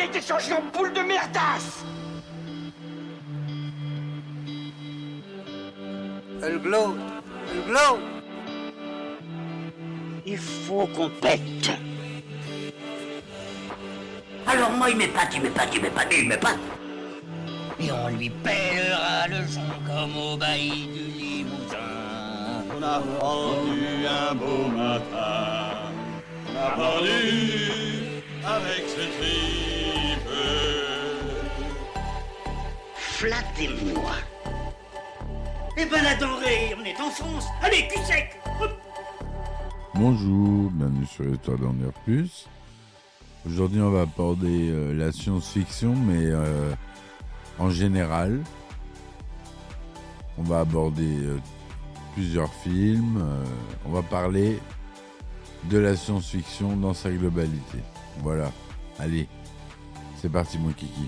a été changé en boule de merdasse. Elle glow. Elle glow. Il faut qu'on pète. Alors moi, il m'épate. Et on lui pèlera le son comme au bailli du Limousin. On a rendu un beau matin, on a pendu avec ce tripe. Flattez-moi. Eh ben la denrée, on est en France. Allez, cul sec. Bonjour, bienvenue sur Histoire d'en dire plus. Aujourd'hui, on va aborder la science-fiction, mais en général. On va aborder plusieurs films. On va parler de la science-fiction dans sa globalité. Voilà. Allez, c'est parti, mon kiki.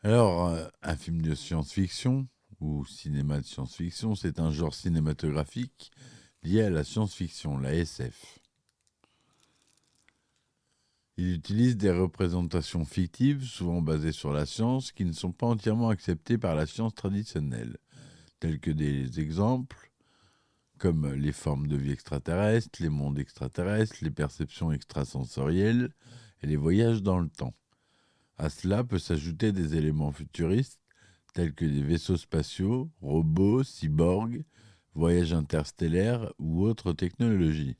Alors, un film de science-fiction ou cinéma de science-fiction, c'est un genre cinématographique lié à la science-fiction, la SF. Il utilise des représentations fictives, souvent basées sur la science, qui ne sont pas entièrement acceptées par la science traditionnelle, tels que des exemples comme les formes de vie extraterrestres, les mondes extraterrestres, les perceptions extrasensorielles et les voyages dans le temps. À cela peut s'ajouter des éléments futuristes tels que des vaisseaux spatiaux, robots, cyborgs, voyages interstellaires ou autres technologies.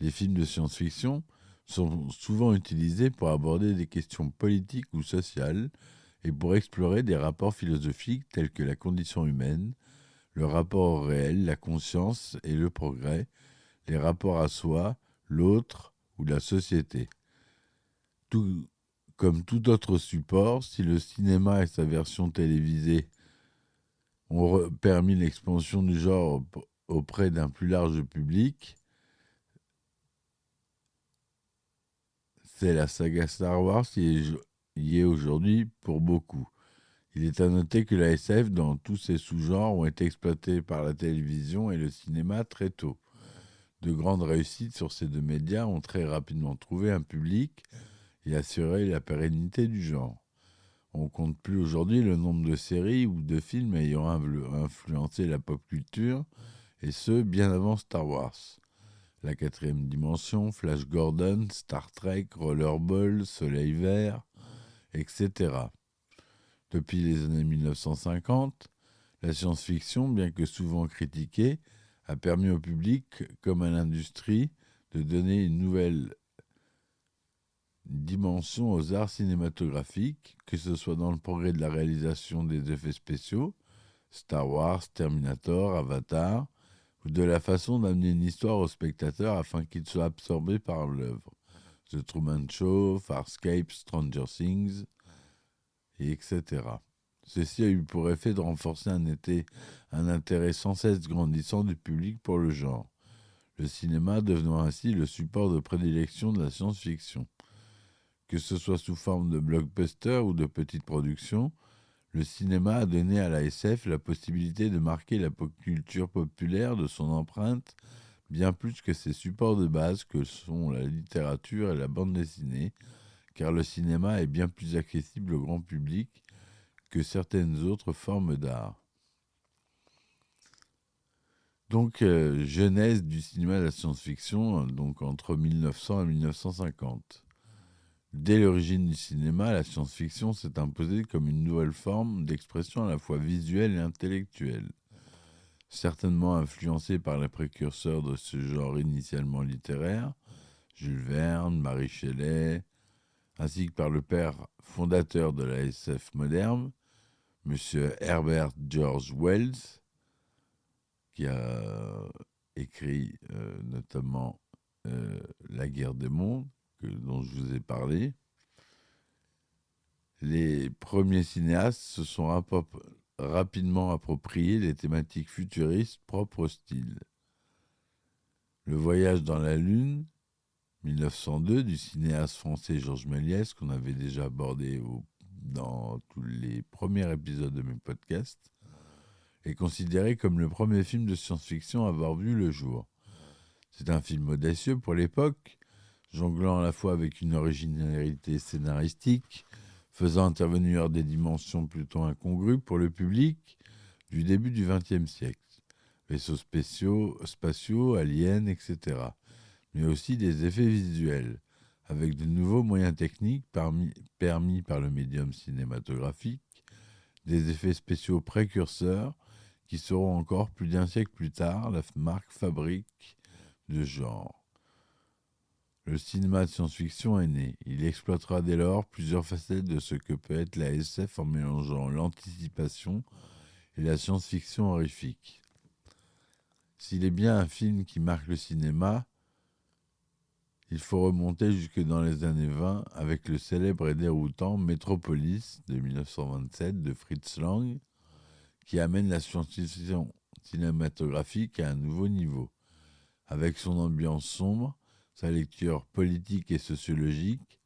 Les films de science-fiction sont souvent utilisés pour aborder des questions politiques ou sociales et pour explorer des rapports philosophiques tels que la condition humaine, le rapport au réel, la conscience et le progrès, les rapports à soi, l'autre ou la société. Comme tout autre support, si le cinéma et sa version télévisée ont permis l'expansion du genre auprès d'un plus large public, c'est la saga Star Wars qui y est aujourd'hui pour beaucoup. Il est à noter que la SF, dans tous ses sous-genres, ont été exploités par la télévision et le cinéma très tôt. De grandes réussites sur ces deux médias ont très rapidement trouvé un public et assuré la pérennité du genre. On ne compte plus aujourd'hui le nombre de séries ou de films ayant influencé la pop culture, et ce, bien avant Star Wars. La quatrième dimension, Flash Gordon, Star Trek, Rollerball, Soleil Vert, etc. Depuis les années 1950, la science-fiction, bien que souvent critiquée, a permis au public, comme à l'industrie, de donner une nouvelle dimension aux arts cinématographiques, que ce soit dans le progrès de la réalisation des effets spéciaux, Star Wars, Terminator, Avatar, ou de la façon d'amener une histoire au spectateur afin qu'il soit absorbé par l'œuvre. The Truman Show, Farscape, Stranger Things, et etc. Ceci a eu pour effet de renforcer un intérêt sans cesse grandissant du public pour le genre, le cinéma devenant ainsi le support de prédilection de la science-fiction. Que ce soit sous forme de blockbuster ou de petites productions, le cinéma a donné à la SF la possibilité de marquer la pop culture populaire de son empreinte bien plus que ses supports de base que sont la littérature et la bande dessinée, car le cinéma est bien plus accessible au grand public que certaines autres formes d'art. Donc, genèse du cinéma de la science-fiction, donc entre 1900 et 1950. Dès l'origine du cinéma, la science-fiction s'est imposée comme une nouvelle forme d'expression à la fois visuelle et intellectuelle. Certainement influencée par les précurseurs de ce genre initialement littéraire, Jules Verne, Mary Shelley, ainsi que par le père fondateur de la SF moderne, M. Herbert George Wells, qui a écrit notamment La guerre des mondes, dont je vous ai parlé. Les premiers cinéastes se sont rapidement appropriés les thématiques futuristes propres au style. Le voyage dans la Lune, 1902, du cinéaste français Georges Méliès, qu'on avait déjà abordé dans tous les premiers épisodes de mes podcasts, est considéré comme le premier film de science-fiction à avoir vu le jour. C'est un film audacieux pour l'époque, jonglant à la fois avec une originalité scénaristique, faisant intervenir des dimensions plutôt incongrues pour le public du début du XXe siècle. Vaisseaux spatiaux, aliens, etc. Mais aussi des effets visuels, avec de nouveaux moyens techniques permis par le médium cinématographique, des effets spéciaux précurseurs qui seront encore plus d'un siècle plus tard la marque fabrique de genre. Le cinéma de science-fiction est né. Il exploitera dès lors plusieurs facettes de ce que peut être la SF en mélangeant l'anticipation et la science-fiction horrifique. S'il est bien un film qui marque le cinéma, il faut remonter jusque dans les années 20 avec le célèbre et déroutant Metropolis de 1927 de Fritz Lang, qui amène la science-fiction cinématographique à un nouveau niveau. Avec son ambiance sombre, sa lecture politique et sociologique,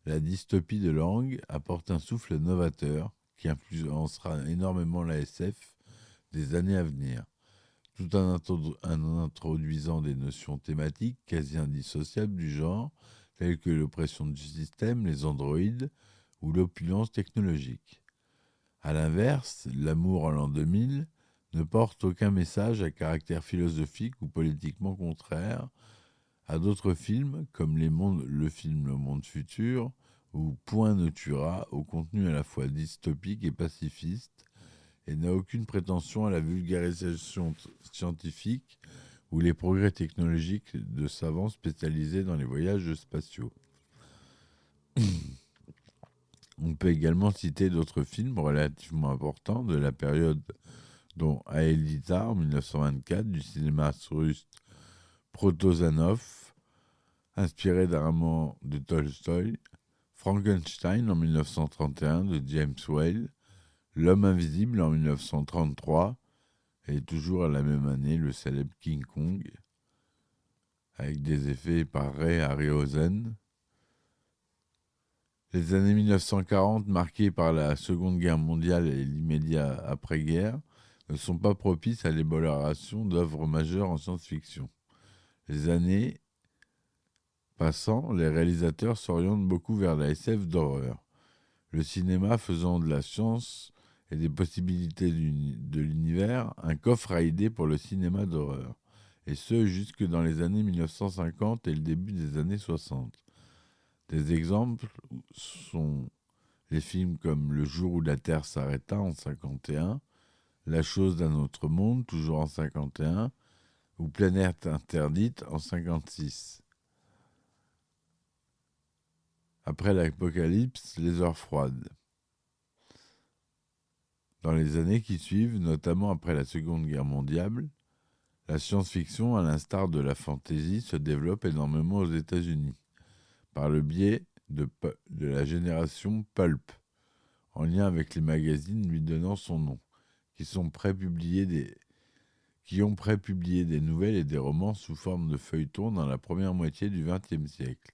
la dystopie de Lang apporte un souffle novateur qui influencera énormément la SF des années à venir, tout en introduisant des notions thématiques quasi indissociables du genre, telles que l'oppression du système, les androïdes ou l'opulence technologique. A l'inverse, L'amour en l'an 2000 ne porte aucun message à caractère philosophique ou politiquement contraire à d'autres films comme le film Le Monde Futur ou Point ne tuera, au contenu à la fois dystopique et pacifiste, et n'a aucune prétention à la vulgarisation scientifique ou les progrès technologiques de savants spécialisés dans les voyages spatiaux. On peut également citer d'autres films relativement importants de la période, dont Aelita en 1924 du cinéma russe Protozanov, inspiré d'un roman de Tolstoï, Frankenstein en 1931 de James Whale, L'homme invisible en 1933, et toujours à la même année le célèbre King Kong, avec des effets par Ray Harryhausen. Les années 1940, marquées par la Seconde Guerre mondiale et l'immédiat après-guerre, ne sont pas propices à l'élaboration d'œuvres majeures en science-fiction. Les années passant, les réalisateurs s'orientent beaucoup vers la SF d'horreur, le cinéma faisant de la science et des possibilités de l'univers un coffre à idées pour le cinéma d'horreur, et ce jusque dans les années 1950 et le début des années 60. Des exemples sont les films comme Le jour où la Terre s'arrêta en 1951, La chose d'un autre monde, toujours en 1951, ou Planète interdite en 1956. Après l'apocalypse, les heures froides. Dans les années qui suivent, notamment après la Seconde Guerre mondiale, la science-fiction, à l'instar de la fantasy, se développe énormément aux États-Unis, par le biais de la génération Pulp, en lien avec les magazines lui donnant son nom, qui ont prépublié des nouvelles et des romans sous forme de feuilletons dans la première moitié du XXe siècle,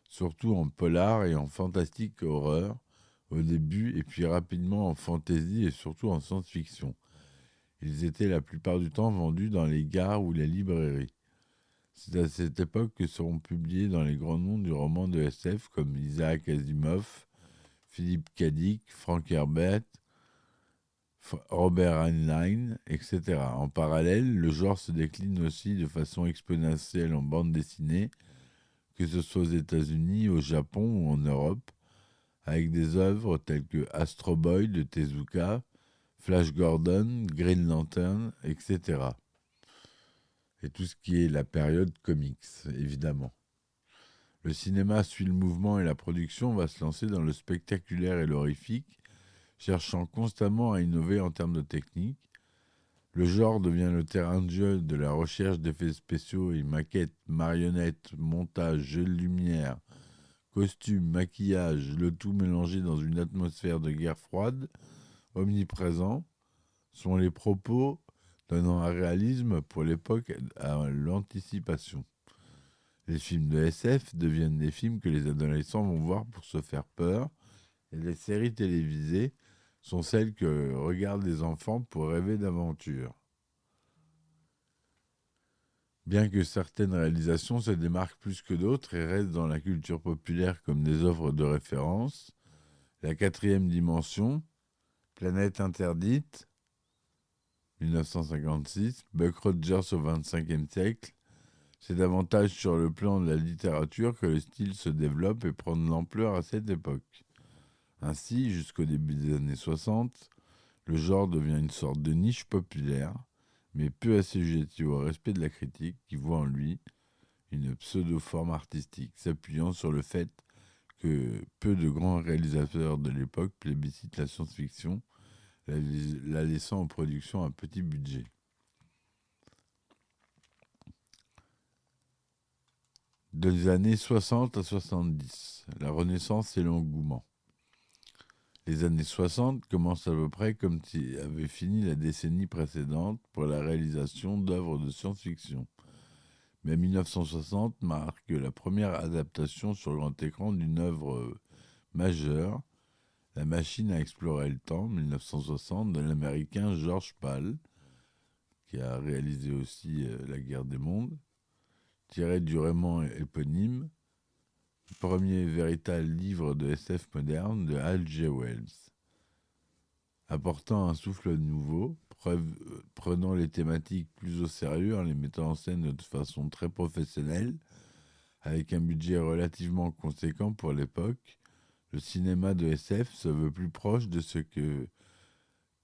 surtout en polar et en fantastique horreur au début, et puis rapidement en fantasy et surtout en science-fiction. Ils étaient la plupart du temps vendus dans les gares ou les librairies. C'est à cette époque que seront publiés dans les grands noms du roman de SF comme Isaac Asimov, Philippe K. Dick, Frank Herbert, Robert Heinlein, etc. En parallèle, le genre se décline aussi de façon exponentielle en bande dessinée, que ce soit aux États-Unis, au Japon ou en Europe, avec des œuvres telles que Astro Boy de Tezuka, Flash Gordon, Green Lantern, etc. Et tout ce qui est la période comics, évidemment. Le cinéma suit le mouvement et la production va se lancer dans le spectaculaire et l'horrifique, cherchant constamment à innover en termes de technique. Le genre devient le terrain de jeu de la recherche d'effets spéciaux et maquettes, marionnettes, montage, jeux de lumière, costumes, maquillage, le tout mélangé dans une atmosphère de guerre froide, omniprésent, sont les propos donnant un réalisme pour l'époque à l'anticipation. Les films de SF deviennent des films que les adolescents vont voir pour se faire peur, et les séries télévisées sont celles que regardent les enfants pour rêver d'aventure. Bien que certaines réalisations se démarquent plus que d'autres et restent dans la culture populaire comme des œuvres de référence, La quatrième dimension, Planète interdite, 1956, Buck Rogers au XXVe siècle, c'est davantage sur le plan de la littérature que le style se développe et prend de l'ampleur à cette époque. Ainsi, jusqu'au début des années 60, le genre devient une sorte de niche populaire, mais peu assujetti au respect de la critique qui voit en lui une pseudo-forme artistique, s'appuyant sur le fait que peu de grands réalisateurs de l'époque plébiscitent la science-fiction, la laissant en production à petit budget. Des années 60 à 70, la Renaissance et l'engouement. Les années 60 commencent à peu près comme si avait fini la décennie précédente pour la réalisation d'œuvres de science-fiction. Mais 1960 marque la première adaptation sur grand écran d'une œuvre majeure, La machine à explorer le temps, 1960, de l'américain George Pal, qui a réalisé aussi La guerre des mondes, tiré du roman éponyme, premier véritable livre de SF moderne de H.G. Wells. Apportant un souffle nouveau, prenant les thématiques plus au sérieux en les mettant en scène de façon très professionnelle, avec un budget relativement conséquent pour l'époque, le cinéma de SF se veut plus proche de ce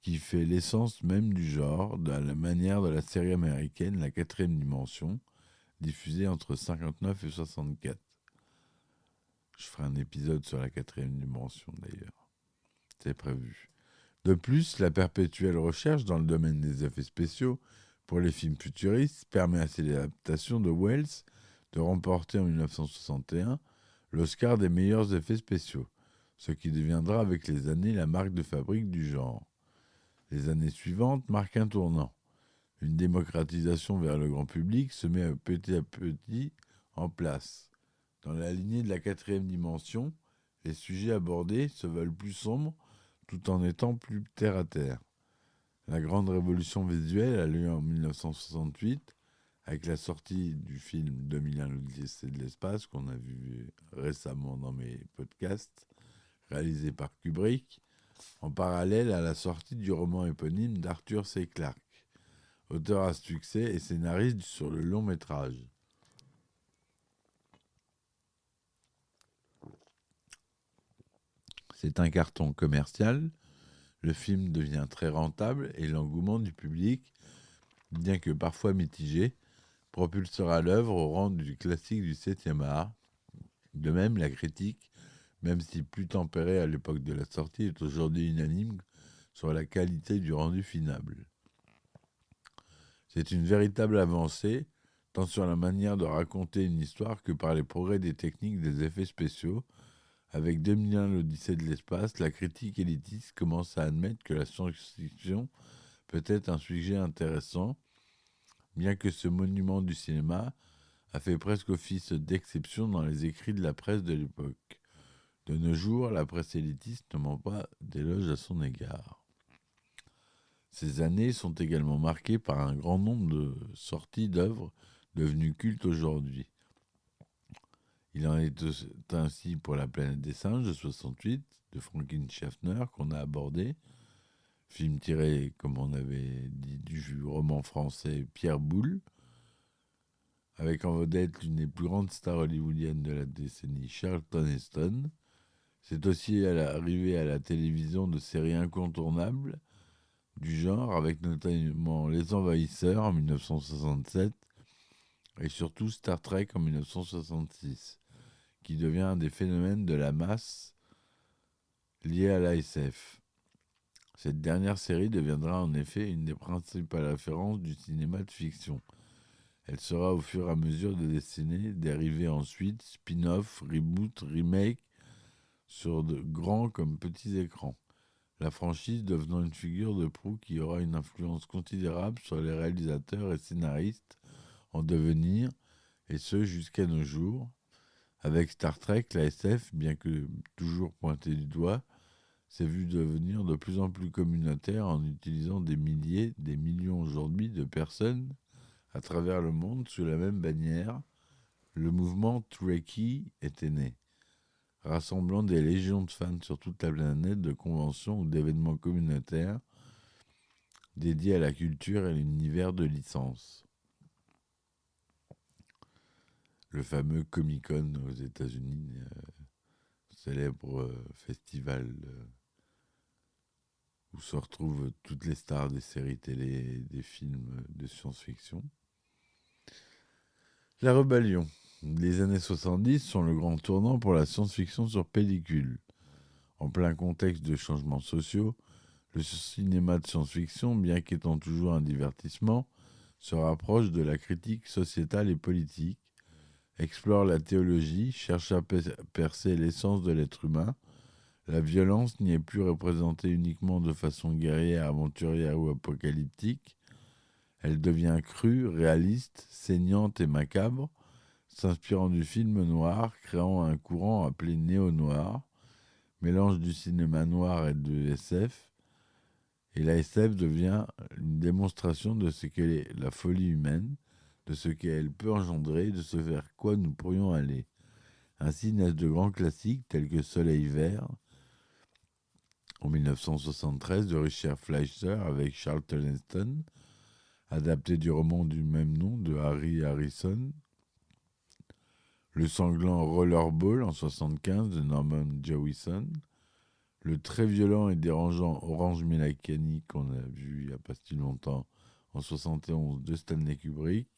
qui fait l'essence même du genre, de la manière de la série américaine La quatrième dimension, diffusée entre 59 et 64. Je ferai un épisode sur la quatrième dimension d'ailleurs. C'est prévu. De plus, la perpétuelle recherche dans le domaine des effets spéciaux pour les films futuristes permet à cette adaptation de Wells de remporter en 1961 l'Oscar des meilleurs effets spéciaux, ce qui deviendra avec les années la marque de fabrique du genre. Les années suivantes marquent un tournant. Une démocratisation vers le grand public se met petit à petit en place. Dans la lignée de la quatrième dimension, les sujets abordés se veulent plus sombres tout en étant plus terre-à-terre. La grande révolution visuelle a lieu en 1968 avec la sortie du film 2001 l'Odyssée de l'espace qu'on a vu récemment dans mes podcasts, réalisé par Kubrick, en parallèle à la sortie du roman éponyme d'Arthur C. Clarke, auteur à succès et scénariste sur le long métrage. C'est un carton commercial, le film devient très rentable et l'engouement du public, bien que parfois mitigé, propulsera l'œuvre au rang du classique du 7e art. De même, la critique, même si plus tempérée à l'époque de la sortie, est aujourd'hui unanime sur la qualité du rendu final. C'est une véritable avancée, tant sur la manière de raconter une histoire que par les progrès des techniques des effets spéciaux. Avec 2001 l'Odyssée de l'espace, la critique élitiste commence à admettre que la science-fiction peut être un sujet intéressant, bien que ce monument du cinéma a fait presque office d'exception dans les écrits de la presse de l'époque. De nos jours, la presse élitiste ne ment pas d'éloges à son égard. Ces années sont également marquées par un grand nombre de sorties d'œuvres devenues cultes aujourd'hui. Il en est ainsi pour La planète des singes de 68, de Franklin Schaffner, qu'on a abordé. Film tiré, comme on avait dit, du roman français Pierre Boulle, avec en vedette l'une des plus grandes stars hollywoodiennes de la décennie, Charlton Heston. C'est aussi arrivé à la télévision de séries incontournables du genre, avec notamment Les Envahisseurs en 1967 et surtout Star Trek en 1966. Qui devient un des phénomènes de la masse liés à l'ASF. Cette dernière série deviendra en effet une des principales références du cinéma de fiction. Elle sera au fur et à mesure des décennies dérivée ensuite, spin-off, reboot, remake, sur de grands comme petits écrans. La franchise devenant une figure de proue qui aura une influence considérable sur les réalisateurs et scénaristes en devenir, et ce jusqu'à nos jours. Avec Star Trek, la SF, bien que toujours pointée du doigt, s'est vue devenir de plus en plus communautaire en utilisant des milliers, des millions aujourd'hui de personnes À travers le monde, sous la même bannière, le mouvement Trekkie était né, rassemblant des légions de fans sur toute la planète de conventions ou d'événements communautaires dédiés à la culture et l'univers de licence. Le fameux Comic-Con aux États-Unis, célèbre festival où se retrouvent toutes les stars des séries télé et des films de science-fiction. La rébellion. Les années 70 sont le grand tournant pour la science-fiction sur pellicule. En plein contexte de changements sociaux, le cinéma de science-fiction, bien qu'étant toujours un divertissement, se rapproche de la critique sociétale et politique, explore la théologie, cherche à percer l'essence de l'être humain. La violence n'y est plus représentée uniquement de façon guerrière, aventurière ou apocalyptique. Elle devient crue, réaliste, saignante et macabre, s'inspirant du film noir, créant un courant appelé néo-noir, mélange du cinéma noir et de SF. Et la SF devient une démonstration de ce qu'est la folie humaine, de ce qu'elle peut engendrer, de ce vers quoi nous pourrions aller. Ainsi naissent de grands classiques tels que Soleil Vert, en 1973, de Richard Fleischer avec Charlton Heston, adapté du roman du même nom de Harry Harrison. Le sanglant Rollerball en 1975 de Norman Jewison. Le très violent et dérangeant Orange Mécanique qu'on a vu il n'y a pas si longtemps en 1971 de Stanley Kubrick.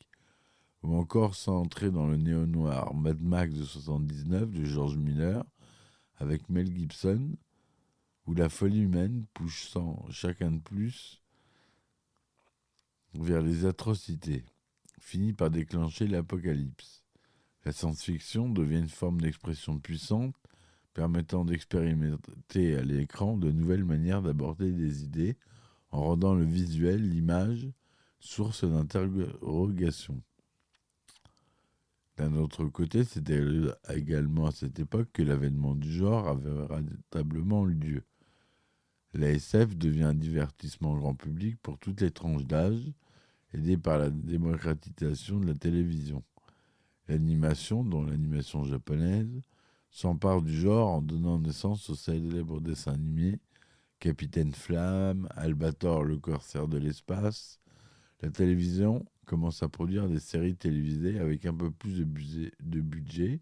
Ou encore, sans entrer dans le néo-noir, Mad Max de 1979 de George Miller avec Mel Gibson, où la folie humaine, poussant chacun de plus vers les atrocités, finit par déclencher l'apocalypse. La science-fiction devient une forme d'expression puissante, permettant d'expérimenter à l'écran de nouvelles manières d'aborder des idées, en rendant le visuel, l'image, source d'interrogation. D'un autre côté, c'était également à cette époque que l'avènement du genre avait véritablement lieu. La SF devient un divertissement grand public pour toutes les tranches d'âge, aidé par la démocratisation de la télévision. L'animation, dont l'animation japonaise, s'empare du genre en donnant naissance aux célèbres dessins animés Capitaine Flamme, Albator le corsaire de l'espace. La télévision commence à produire des séries télévisées avec un peu plus de budget,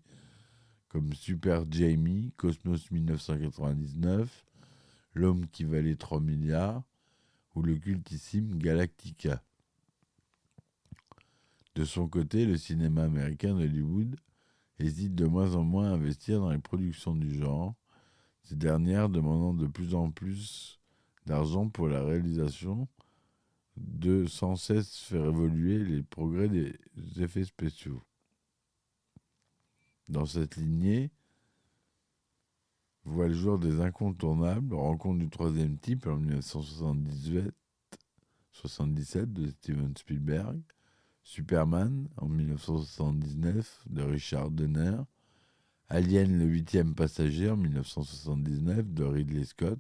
comme Super Jamie, Cosmos 1999, L'homme qui valait 3 milliards, ou le cultissime Galactica. De son côté, le cinéma américain d'Hollywood hésite de moins en moins à investir dans les productions du genre, ces dernières demandant de plus en plus d'argent pour la réalisation, de sans cesse faire évoluer les progrès des effets spéciaux. Dans cette lignée, voit le jour des incontournables, Rencontre du troisième type en 1977 de Steven Spielberg, Superman en 1979 de Richard Donner, Alien le 8e passager en 1979 de Ridley Scott,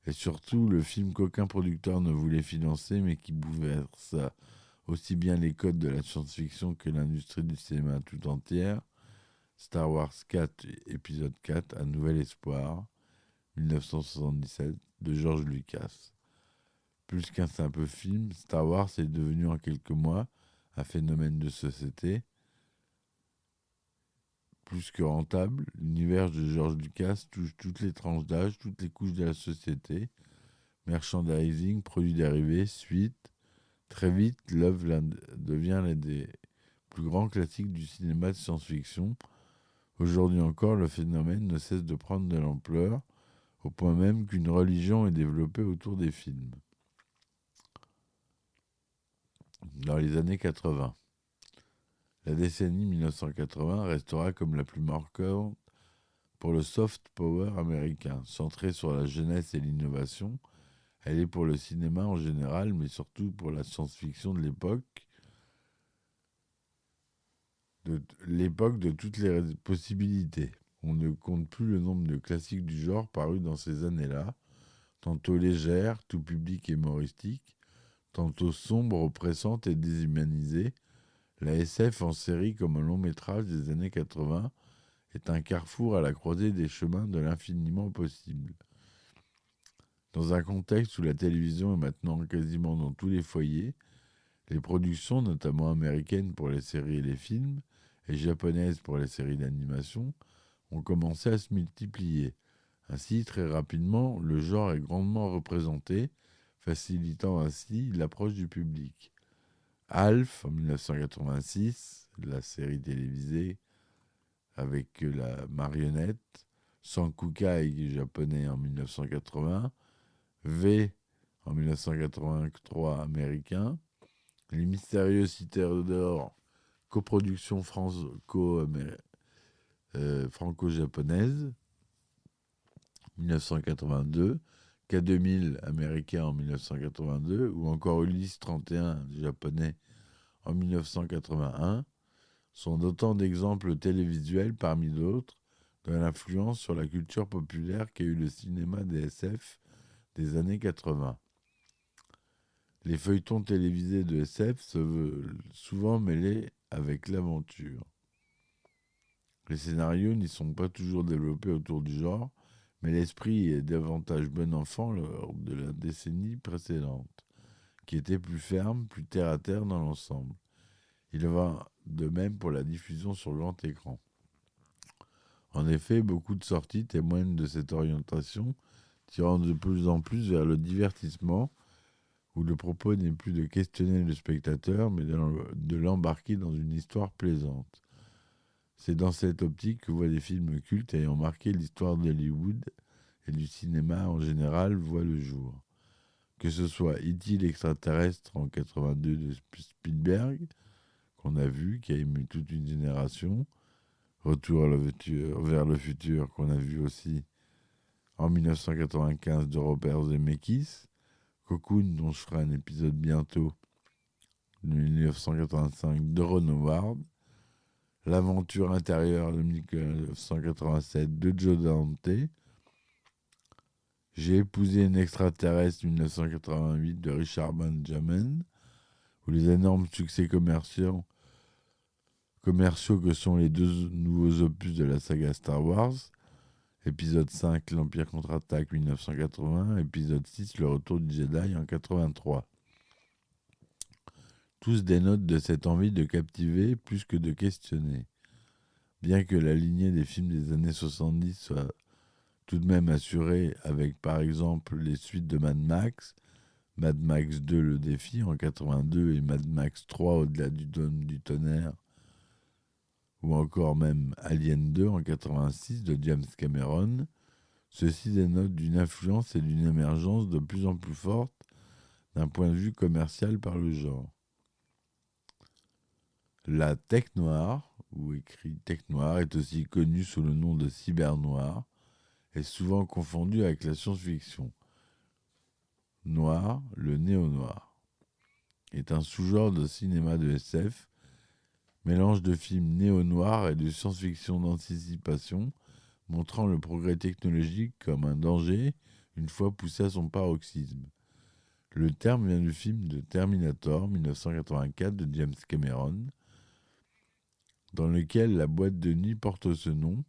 et surtout le film qu'aucun producteur ne voulait financer mais qui bouleversa aussi bien les codes de la science-fiction que l'industrie du cinéma tout entière, Star Wars 4, épisode 4, Un nouvel espoir, 1977, de George Lucas. Plus qu'un simple film, Star Wars est devenu en quelques mois un phénomène de société. Plus que rentable, l'univers de George Lucas touche toutes les tranches d'âge, toutes les couches de la société. Merchandising, produits dérivés, suites. Très vite, l'œuvre devient l'un des plus grands classiques du cinéma de science-fiction. Aujourd'hui encore, le phénomène ne cesse de prendre de l'ampleur, au point même qu'une religion est développée autour des films. Dans les années 80, la décennie 1980 restera comme la plus marquante pour le soft power américain. Centrée sur la jeunesse et l'innovation, elle est pour le cinéma en général, mais surtout pour la science-fiction de l'époque de toutes les possibilités. On ne compte plus le nombre de classiques du genre parus dans ces années-là, tantôt légères, tout public et humoristiques, Tantôt sombre, oppressante et déshumanisée, la SF en série comme en long métrage des années 80 est un carrefour à la croisée des chemins de l'infiniment possible. Dans un contexte où la télévision est maintenant quasiment dans tous les foyers, les productions, notamment américaines pour les séries et les films, et japonaises pour les séries d'animation, ont commencé à se multiplier. Ainsi, très rapidement, le genre est grandement représenté, facilitant ainsi l'approche du public. Alf, en 1986, la série télévisée avec la marionnette, Sankukai japonais en 1980, V en 1983 américain, Les Mystérieux Citeurs d'Or, coproduction franco-japonaise, 1982, K2000 américain en 1982, ou encore Ulysse 31 japonais en 1981, sont autant d'exemples télévisuels parmi d'autres de l'influence sur la culture populaire qu'a eu le cinéma des SF des années 80. Les feuilletons télévisés de SF se veulent souvent mêlés avec l'aventure. Les scénarios n'y sont pas toujours développés autour du genre, mais l'esprit est davantage bon enfant lors de la décennie précédente, qui était plus ferme, plus terre-à-terre dans l'ensemble. Il va de même pour la diffusion sur grand écran. En effet, beaucoup de sorties témoignent de cette orientation, tirant de plus en plus vers le divertissement, où le propos n'est plus de questionner le spectateur, mais de l'embarquer dans une histoire plaisante. C'est dans cette optique que voient des films cultes ayant marqué l'histoire d'Hollywood et du cinéma en général voient le jour. Que ce soit E.T. l'extraterrestre en 82 de Spielberg, qu'on a vu, qui a ému toute une génération, Retour vers le futur, qu'on a vu aussi en 1995 de Robert Zemeckis, Cocoon, dont je ferai un épisode bientôt, de 1985 de Ron Howard, L'aventure intérieure de 1987 de Joe Dante, J'ai épousé une extraterrestre 1988 de Richard Benjamin, ou les énormes succès commerciaux que sont les deux nouveaux opus de la saga Star Wars, épisode 5, l'Empire contre-attaque 1980, épisode 6, le retour du Jedi en 83. Tous dénotent de cette envie de captiver plus que de questionner. Bien que la lignée des films des années 70 soit tout de même assurée avec par exemple les suites de Mad Max 2 Le Défi en 82 et Mad Max 3 Au-delà du dôme du tonnerre, ou encore même Alien 2 en 86 de James Cameron, ceci dénote d'une influence et d'une émergence de plus en plus forte d'un point de vue commercial par le genre. La tech noire, ou écrit tech noire, est aussi connue sous le nom de cybernoir, est souvent confondue avec la science-fiction. Noir, le néo-noir, est un sous-genre de cinéma de SF, mélange de films néo-noirs et de science-fiction d'anticipation, montrant le progrès technologique comme un danger une fois poussé à son paroxysme. Le terme vient du film de Terminator 1984 de James Cameron, dans lequel la boîte de nuit porte ce nom,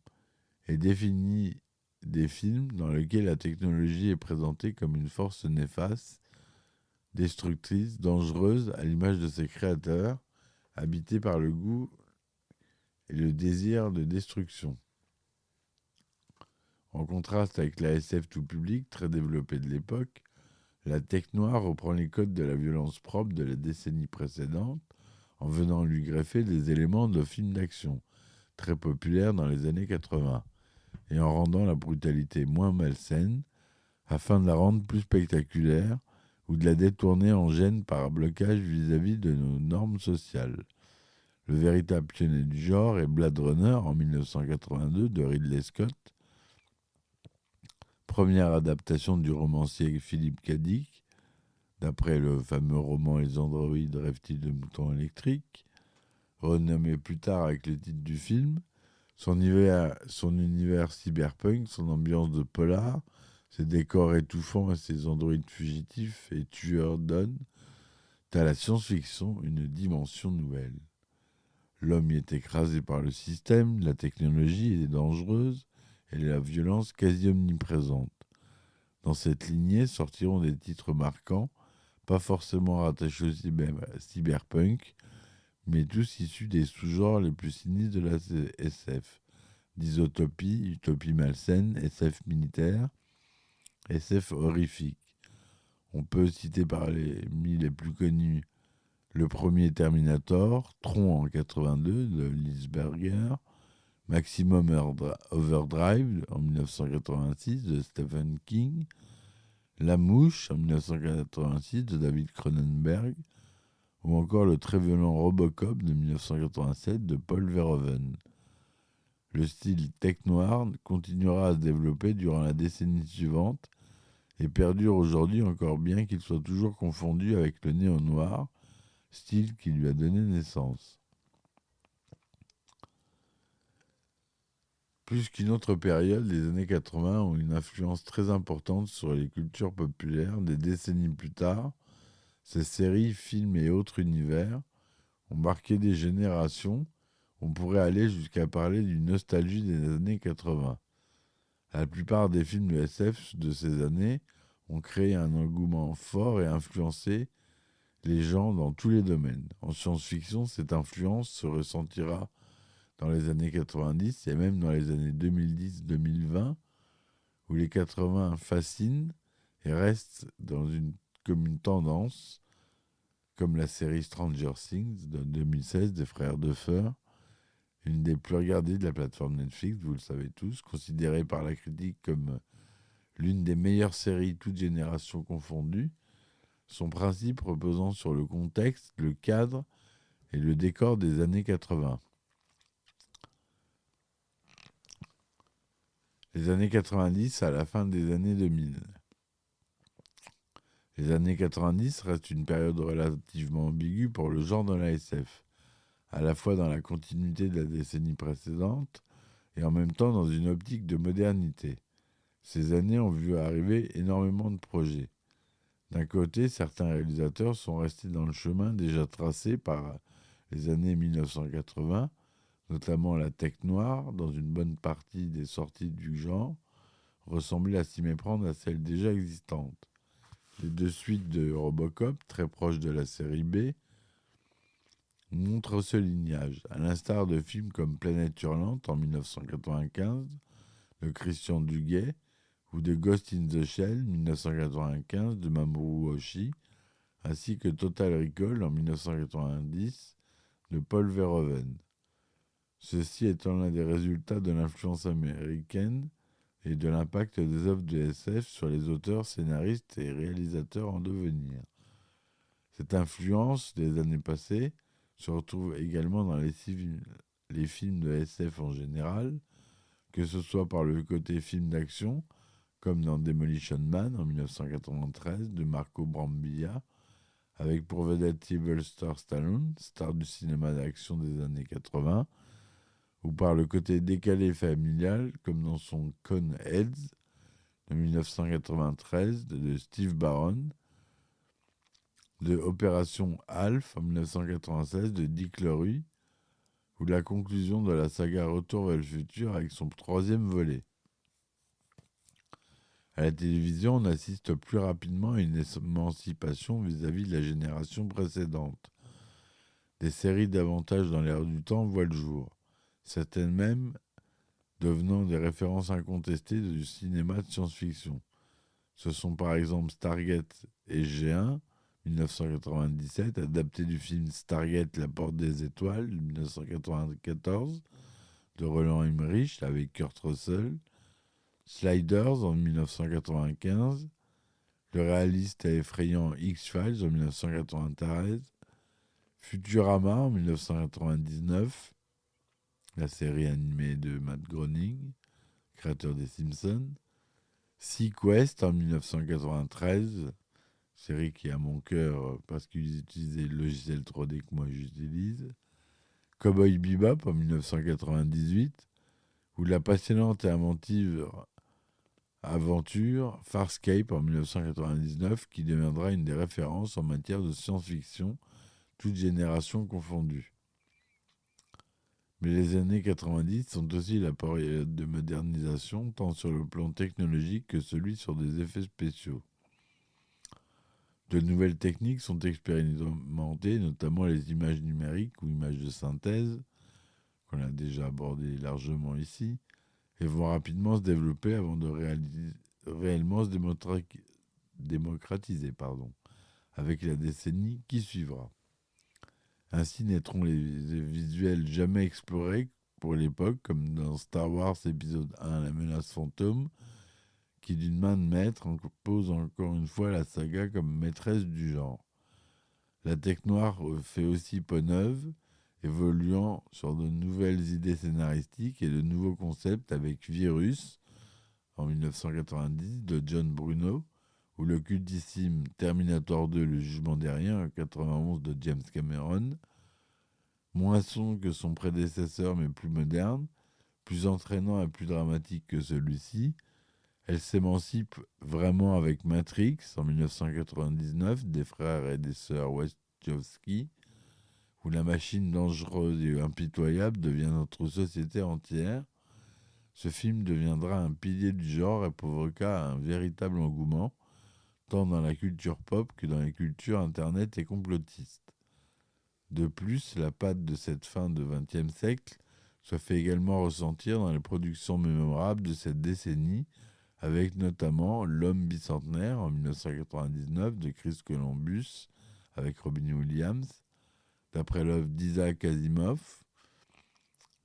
et définit des films dans lesquels la technologie est présentée comme une force néfaste, destructrice, dangereuse à l'image de ses créateurs, habité par le goût et le désir de destruction. En contraste avec la SF tout public, très développée de l'époque, la tech noire reprend les codes de la violence propre de la décennie précédente, en venant lui greffer des éléments de films d'action, très populaires dans les années 80, et en rendant la brutalité moins malsaine, afin de la rendre plus spectaculaire, ou de la détourner en gêne par un blocage vis-à-vis de nos normes sociales. Le véritable pionnier du genre est Blade Runner en 1982 de Ridley Scott, première adaptation du romancier Philip K. Dick, d'après le fameux roman Les androïdes rêvent-ils de moutons électriques, renommé plus tard avec le titre du film. Son univers cyberpunk, son ambiance de polar, ses décors étouffants et ses androïdes fugitifs et tueurs donnent à la science-fiction une dimension nouvelle. L'homme y est écrasé par le système, la technologie est dangereuse et la violence quasi omniprésente. Dans cette lignée sortiront des titres marquants, pas forcément rattachés au cyberpunk, mais tous issus des sous-genres les plus sinistres de la SF. Dysotopie, utopie malsaine, SF militaire, SF horrifique. On peut citer parmi les plus connus le premier Terminator, Tron en 82 de Liesberger, Maximum Overdrive en 1986 de Stephen King, La Mouche en 1986 de David Cronenberg, ou encore le très violent Robocop de 1987 de Paul Verhoeven. Le style tech-noir continuera à se développer durant la décennie suivante et perdure aujourd'hui encore bien qu'il soit toujours confondu avec le néo-noir, style qui lui a donné naissance. Plus qu'une autre période, les années 80 ont une influence très importante sur les cultures populaires. Des décennies plus tard, ces séries, films et autres univers ont marqué des générations. On pourrait aller jusqu'à parler d'une nostalgie des années 80. La plupart des films de SF de ces années ont créé un engouement fort et influencé les gens dans tous les domaines. En science-fiction, cette influence se ressentira dans les années 90 et même dans les années 2010-2020, où les 80 fascinent et restent comme une tendance, comme la série Stranger Things de 2016 des frères Duffer, une des plus regardées de la plateforme Netflix, vous le savez tous, considérée par la critique comme l'une des meilleures séries toutes générations confondues, son principe reposant sur le contexte, le cadre et le décor des années 80. Les années 90 à la fin des années 2000. Les années 90 restent une période relativement ambiguë pour le genre dans la SF, à la fois dans la continuité de la décennie précédente et en même temps dans une optique de modernité. Ces années ont vu arriver énormément de projets. D'un côté, certains réalisateurs sont restés dans le chemin déjà tracé par les années 1980, notamment la tech noire, dans une bonne partie des sorties du genre, ressemblait à s'y méprendre à celles déjà existantes. Les deux suites de Robocop, très proches de la série B, montrent ce lignage, à l'instar de films comme Planète Hurlante en 1995 de Christian Duguay ou de Ghost in the Shell 1995 de Mamoru Oshii, ainsi que Total Recall en 1990 de Paul Verhoeven. Ceci étant l'un des résultats de l'influence américaine et de l'impact des œuvres de SF sur les auteurs, scénaristes et réalisateurs en devenir. Cette influence des années passées se retrouve également dans les films de SF en général, que ce soit par le côté film d'action, comme dans Demolition Man en 1993 de Marco Brambilla, avec pour vedette Sylvester Stallone, star du cinéma d'action des années 80, ou par le côté décalé et familial, comme dans son Coneheads de 1993 de Steve Barron, de Opération Alf en 1996 de Dick Leroy, ou la conclusion de la saga Retour vers le futur avec son troisième volet. À la télévision, on assiste plus rapidement à une émancipation vis-à-vis de la génération précédente. Des séries davantage dans l'air du temps voient le jour, certaines même devenant des références incontestées du cinéma de science-fiction. Ce sont par exemple Stargate et G1, 1997, adapté du film Stargate, La Porte des Étoiles, 1994, de Roland Emmerich avec Kurt Russell, Sliders en 1995, le réaliste et effrayant X-Files en 1993, Futurama en 1999, la série animée de Matt Groening, créateur des Simpsons, Sequest en 1993, série qui est à mon cœur parce qu'ils utilisaient le logiciel 3D que moi j'utilise, Cowboy Bebop en 1998, où la passionnante et inventive aventure Farscape en 1999, qui deviendra une des références en matière de science-fiction, toutes générations confondues. Mais les années 90 sont aussi la période de modernisation, tant sur le plan technologique que celui sur des effets spéciaux. De nouvelles techniques sont expérimentées, notamment les images numériques ou images de synthèse, qu'on a déjà abordé largement ici, et vont rapidement se développer avant de réellement se démocratiser, avec la décennie qui suivra. Ainsi naîtront les visuels jamais explorés pour l'époque, comme dans Star Wars épisode 1, La menace fantôme, qui d'une main de maître pose encore une fois la saga comme maîtresse du genre. La Tech Noire fait aussi peau neuve, évoluant sur de nouvelles idées scénaristiques et de nouveaux concepts avec Virus, en 1990, de John Bruno, ou le cultissime Terminator 2, Le Jugement dernier, en 1991, de James Cameron. Moins sombre que son prédécesseur, mais plus moderne, plus entraînant et plus dramatique que celui-ci, elle s'émancipe vraiment avec Matrix, en 1999, des frères et des sœurs Wachowski, où la machine dangereuse et impitoyable devient notre société entière. Ce film deviendra un pilier du genre et provoqua un véritable engouement, tant dans la culture pop que dans les cultures internet et complotistes. De plus, la patte de cette fin de XXe siècle se fait également ressentir dans les productions mémorables de cette décennie, avec notamment L'Homme bicentenaire en 1999 de Chris Columbus avec Robin Williams, d'après l'œuvre d'Isaac Asimov,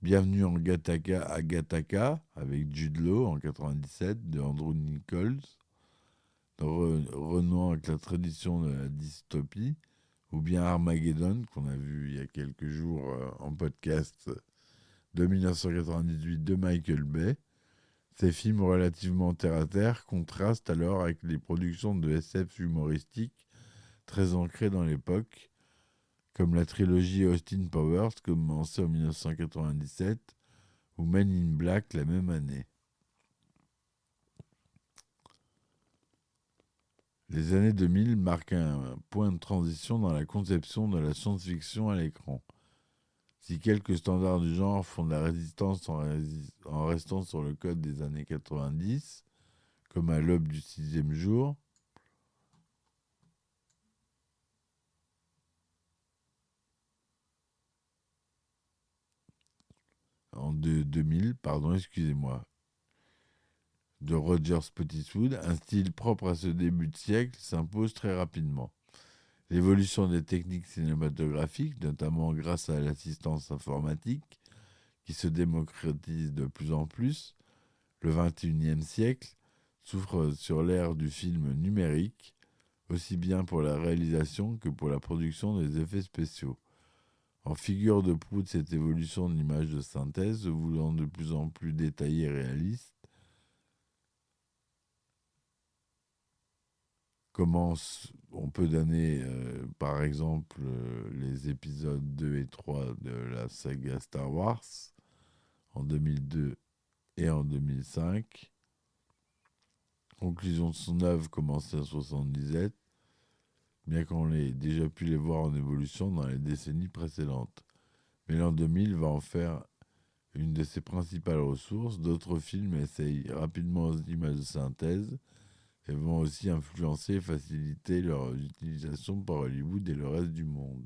Bienvenue en Gattaca avec Jude Law en 1997 de Andrew Nichols, renouant avec la tradition de la dystopie, ou bien Armageddon, qu'on a vu il y a quelques jours en podcast, de 1998 de Michael Bay. Ces films relativement terre-à-terre contrastent alors avec les productions de SF humoristiques très ancrées dans l'époque, comme la trilogie Austin Powers, commencée en 1997, ou Men in Black la même année. Les années 2000 marquent un point de transition dans la conception de la science-fiction à l'écran. Si quelques standards du genre font de la résistance en restant sur le code des années 90, comme à l'aube du 6e jour, en 2000, de Roger Spottiswoode, un style propre à ce début de siècle s'impose très rapidement. L'évolution des techniques cinématographiques, notamment grâce à l'assistance informatique, qui se démocratise de plus en plus, le XXIe siècle s'ouvre sur l'ère du film numérique, aussi bien pour la réalisation que pour la production des effets spéciaux. En figure de proue de cette évolution de l'image de synthèse, se voulant de plus en plus détaillée et réaliste, on peut donner par exemple les épisodes 2 et 3 de la saga Star Wars en 2002 et en 2005. Conclusion de son œuvre commencée en 1977, bien qu'on l'ait déjà pu les voir en évolution dans les décennies précédentes. Mais l'an 2000 va en faire une de ses principales ressources. D'autres films essayent rapidement l'images de synthèse et vont aussi influencer et faciliter leur utilisation par Hollywood et le reste du monde.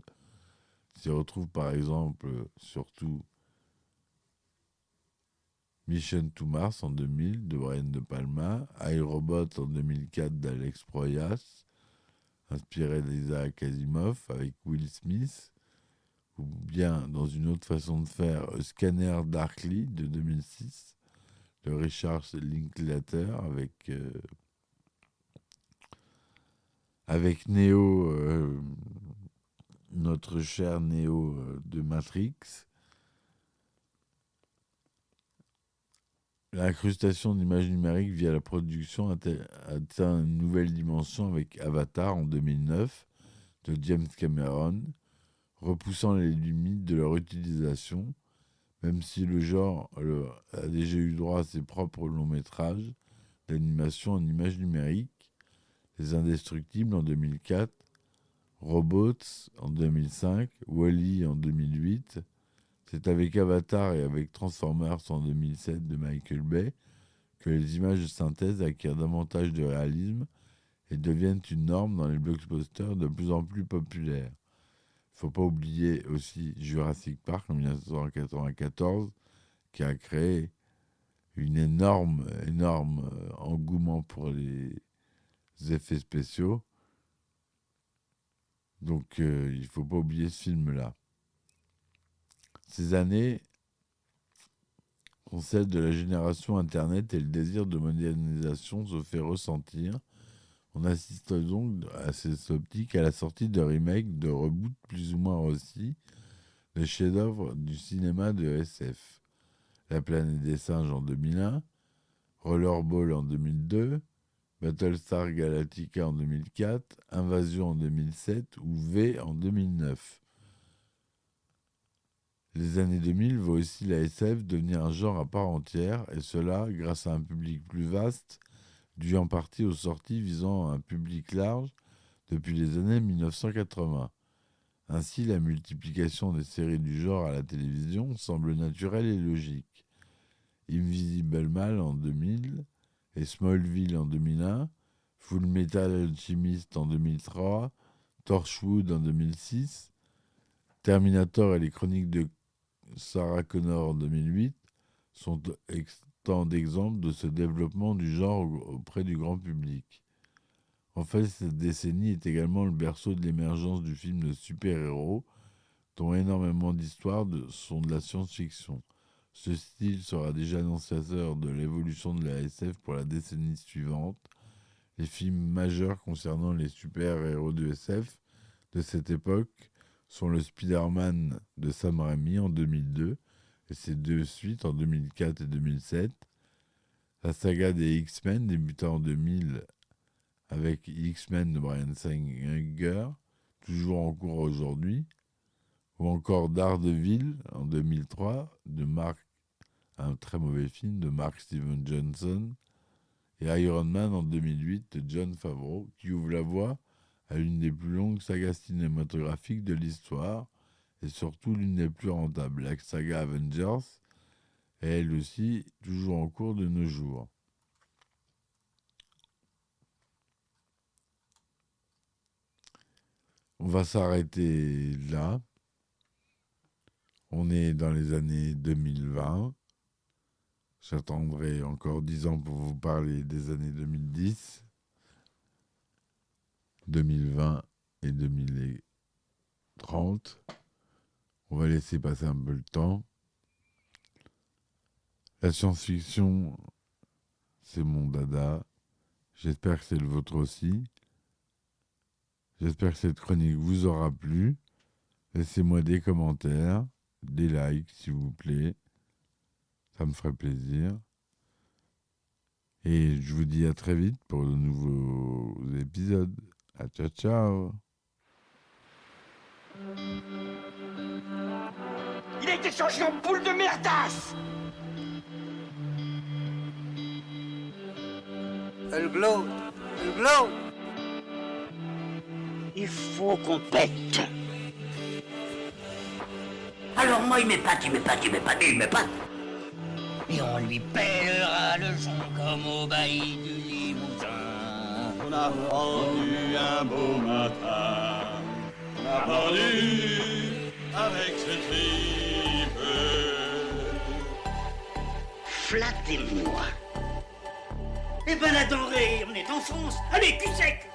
S'y retrouve par exemple surtout Mission to Mars en 2000 de Brian De Palma, iRobot en 2004 d'Alex Proyas, inspiré d'Isaac Asimov avec Will Smith, ou bien dans une autre façon de faire, Scanner Darkly de 2006 de Richard Linklater avec Neo, notre cher Neo de Matrix. L'incrustation d'images numériques via la production atteint une nouvelle dimension avec Avatar en 2009 de James Cameron, repoussant les limites de leur utilisation, même si le genre a déjà eu droit à ses propres longs métrages, d'animation en images numériques, Les Indestructibles en 2004, Robots en 2005, Wall-E en 2008. C'est avec Avatar et avec Transformers en 2007 de Michael Bay que les images de synthèse acquièrent davantage de réalisme et deviennent une norme dans les blockbusters de plus en plus populaires. Il ne faut pas oublier aussi Jurassic Park en 1994 qui a créé une énorme engouement pour les effets spéciaux. Donc il ne faut pas oublier ce film-là. Ces années sont celles de la génération Internet et le désir de modernisation se fait ressentir. On assiste donc à cette optique à la sortie de remakes, de reboots plus ou moins réussis, de chefs-d'œuvre du cinéma de SF. La planète des singes en 2001, Rollerball en 2002, Battlestar Galactica en 2004, Invasion en 2007 ou V en 2009. Les années 2000 voient aussi la SF devenir un genre à part entière, et cela grâce à un public plus vaste, dû en partie aux sorties visant un public large depuis les années 1980. Ainsi, la multiplication des séries du genre à la télévision semble naturelle et logique. Invisible Man en 2000 et Smallville en 2001, Full Metal Alchemist en 2003, Torchwood en 2006, Terminator et les Chroniques de Sarah Connor en 2008 sont tant d'exemples de ce développement du genre auprès du grand public. En fait, cette décennie est également le berceau de l'émergence du film de super-héros, dont énormément d'histoires sont de la science-fiction. Ce style sera déjà annonciateur de l'évolution de la SF pour la décennie suivante. Les films majeurs concernant les super-héros de SF de cette époque sont le Spider-Man de Sam Raimi en 2002 et ses deux suites en 2004 et 2007, la saga des X-Men débutant en 2000 avec X-Men de Bryan Singer, toujours en cours aujourd'hui, ou encore Daredevil en 2003 un très mauvais film de Mark Steven Johnson, et Iron Man en 2008 de Jon Favreau, qui ouvre la voie à l'une des plus longues sagas cinématographiques de l'histoire, et surtout l'une des plus rentables. La saga Avengers est elle aussi toujours en cours de nos jours. On va s'arrêter là. On est dans les années 2020. J'attendrai encore 10 ans pour vous parler des années 2010, 2020 et 2030. On va laisser passer un peu le temps. La science-fiction, c'est mon dada. J'espère que c'est le vôtre aussi. J'espère que cette chronique vous aura plu. Laissez-moi des commentaires, des likes s'il vous plaît. Ça me ferait plaisir. Et je vous dis à très vite pour de nouveaux épisodes. À ciao ciao. Il a été changé en boule de merdasse. Elle glow. Elle glow. Il faut qu'on pète. Alors moi il m'épate. Et on lui pèlera le son comme au bailli du Limousin. On a pendu un beau matin, on a pendu avec ce tripe. Flattez-moi. Eh ben la denrée, on est en France. Allez, cul sec.